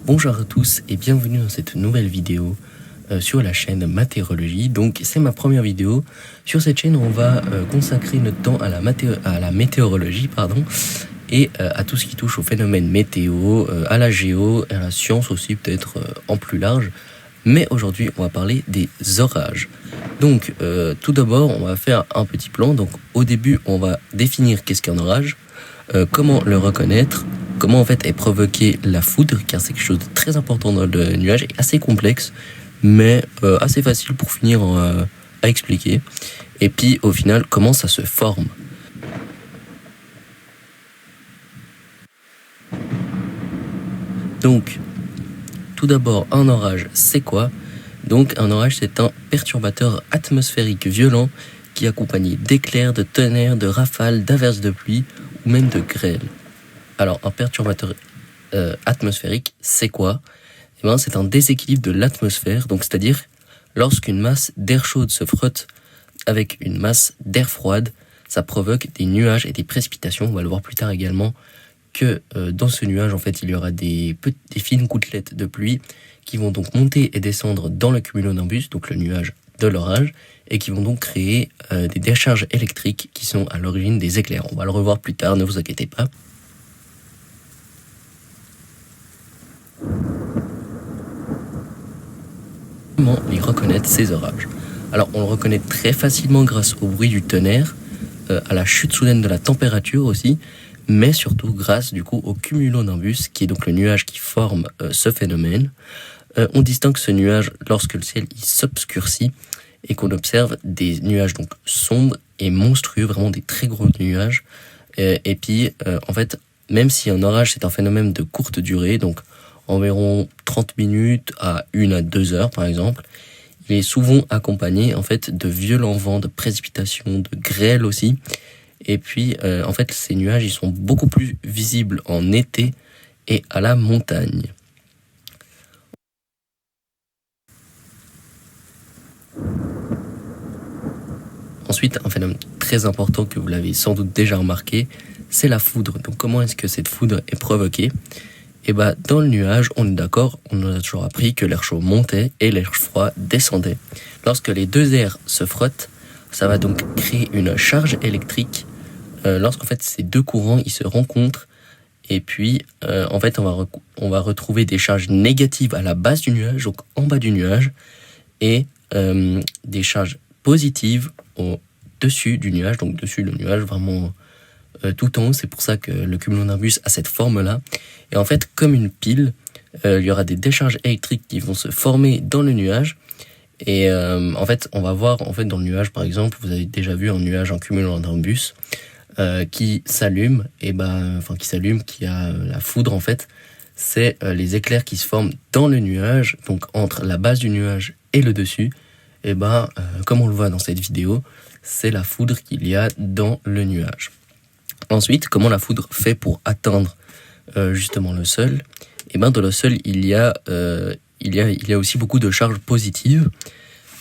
Bonjour à tous et bienvenue dans cette nouvelle vidéo sur la chaîne Matérologie. Donc c'est ma première vidéo. Sur cette chaîne on va consacrer notre temps à la météorologie et à tout ce qui touche au phénomène météo, à la géo, à la science aussi peut-être en plus large. Mais aujourd'hui on va parler des orages. Donc tout d'abord on va faire un petit plan. Donc au début on va définir qu'est-ce qu'un orage, comment le reconnaître, comment en fait est provoquée la foudre, car c'est quelque chose de très important dans le nuage et assez complexe, mais assez facile pour finir à expliquer. Et puis au final, comment ça se forme. Donc, tout d'abord, un orage, c'est quoi? Donc un orage, c'est un perturbateur atmosphérique violent qui est accompagné d'éclairs, de tonnerres, de rafales, d'averses de pluie ou même de grêles. Alors, un perturbateur atmosphérique, c'est quoi? Eh ben, c'est un déséquilibre de l'atmosphère, donc c'est-à-dire lorsqu'une masse d'air chaude se frotte avec une masse d'air froide, ça provoque des nuages et des précipitations. On va le voir plus tard également que dans ce nuage, en fait, il y aura des fines gouttelettes de pluie qui vont donc monter et descendre dans le cumulonimbus, donc le nuage de l'orage, et qui vont donc créer des décharges électriques qui sont à l'origine des éclairs. On va le revoir plus tard, ne vous inquiétez pas. Comment les reconnaître, ces orages? Alors on le reconnaît très facilement grâce au bruit du tonnerre, à la chute soudaine de la température aussi, mais surtout grâce du coup au cumulonimbus, qui est donc le nuage qui forme ce phénomène. On distingue ce nuage lorsque le ciel s'obscurcit et qu'on observe des nuages donc sombres et monstrueux, vraiment des très gros nuages. Et puis en fait, même si un orage c'est un phénomène de courte durée, donc environ 30 minutes à 1 à 2 heures par exemple, il est souvent accompagné en fait de violents vents, de précipitations, de grêles aussi. Et puis en fait ces nuages ils sont beaucoup plus visibles en été et à la montagne. Ensuite, un phénomène très important que vous l'avez sans doute déjà remarqué, c'est la foudre. Donc comment est-ce que cette foudre est provoquée? Et bah dans le nuage, on est d'accord, on a toujours appris que l'air chaud montait et l'air froid descendait. Lorsque les deux airs se frottent, ça va donc créer une charge électrique. Lorsqu'en fait ces deux courants ils se rencontrent, et puis en fait on va retrouver des charges négatives à la base du nuage, donc en bas du nuage, et des charges positives au dessus du nuage, donc dessus le nuage vraiment tout en haut. C'est pour ça que le cumulonimbus a cette forme-là. Et en fait, comme une pile, il y aura des décharges électriques qui vont se former dans le nuage. Et en fait, on va voir en fait dans le nuage, par exemple, vous avez déjà vu un nuage en cumulonimbus qui s'allume, qui a la foudre en fait. C'est les éclairs qui se forment dans le nuage, donc entre la base du nuage et le dessus. Et comme on le voit dans cette vidéo, c'est la foudre qu'il y a dans le nuage. Ensuite, comment la foudre fait pour atteindre justement le sol? Et dans le sol, il y a aussi beaucoup de charges positives.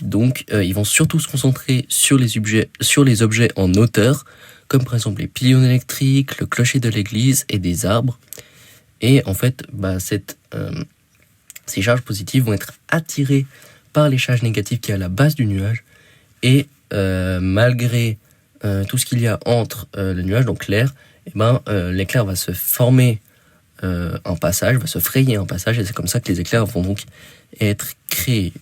Donc, ils vont surtout se concentrer sur les objets en hauteur, comme par exemple les pylônes électriques, le clocher de l'église et des arbres. Et en fait, ces charges positives vont être attirées par les charges négatives qui est à la base du nuage. Et malgré tout ce qu'il y a entre le nuage, donc l'air, l'éclair va se former un passage, va se frayer un passage, et c'est comme ça que les éclairs vont donc être créés.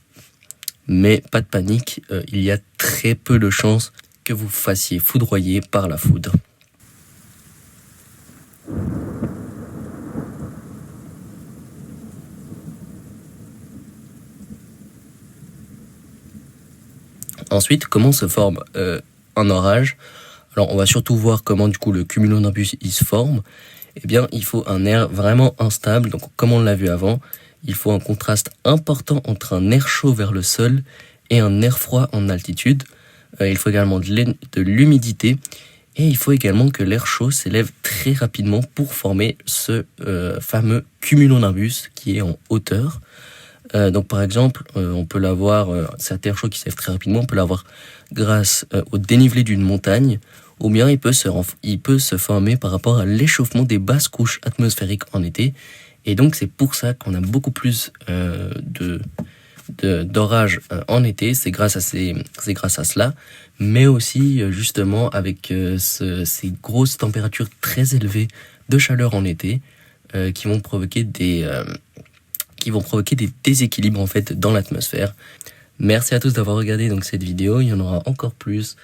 Mais pas de panique, il y a très peu de chances que vous fassiez foudroyer par la foudre. Ensuite, comment se forme un orage? Alors, on va surtout voir comment du coup le cumulonimbus il se forme. Eh bien, il faut un air vraiment instable. Donc, comme on l'a vu avant, il faut un contraste important entre un air chaud vers le sol et un air froid en altitude. Il faut également de l'humidité. Et il faut également que l'air chaud s'élève très rapidement pour former ce fameux cumulonimbus qui est en hauteur. Donc par exemple, on peut l'avoir, cet air chaud qui s'élève très rapidement, on peut l'avoir grâce au dénivelé d'une montagne, ou bien il peut se former par rapport à l'échauffement des basses couches atmosphériques en été. Et donc c'est pour ça qu'on a beaucoup plus d'orages en été. C'est grâce à cela, mais aussi justement avec ces grosses températures très élevées de chaleur en été qui vont provoquer des déséquilibres en fait dans l'atmosphère. Merci à tous d'avoir regardé donc cette vidéo. Il y en aura encore plus,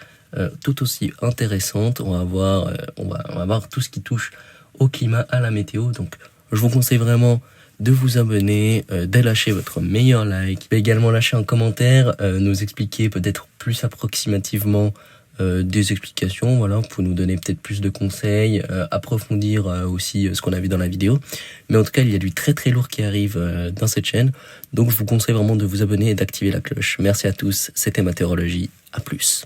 tout aussi intéressante. On va voir tout ce qui touche au climat, à la météo. Donc je vous conseille vraiment de vous abonner, de lâcher votre meilleur like. Vous pouvez également lâcher un commentaire, nous expliquer peut-être plus approximativement des explications, voilà, pour nous donner peut-être plus de conseils, approfondir aussi ce qu'on a vu dans la vidéo. Mais en tout cas, il y a du très très lourd qui arrive dans cette chaîne, donc je vous conseille vraiment de vous abonner et d'activer la cloche. Merci à tous, c'était Météorologie, à plus.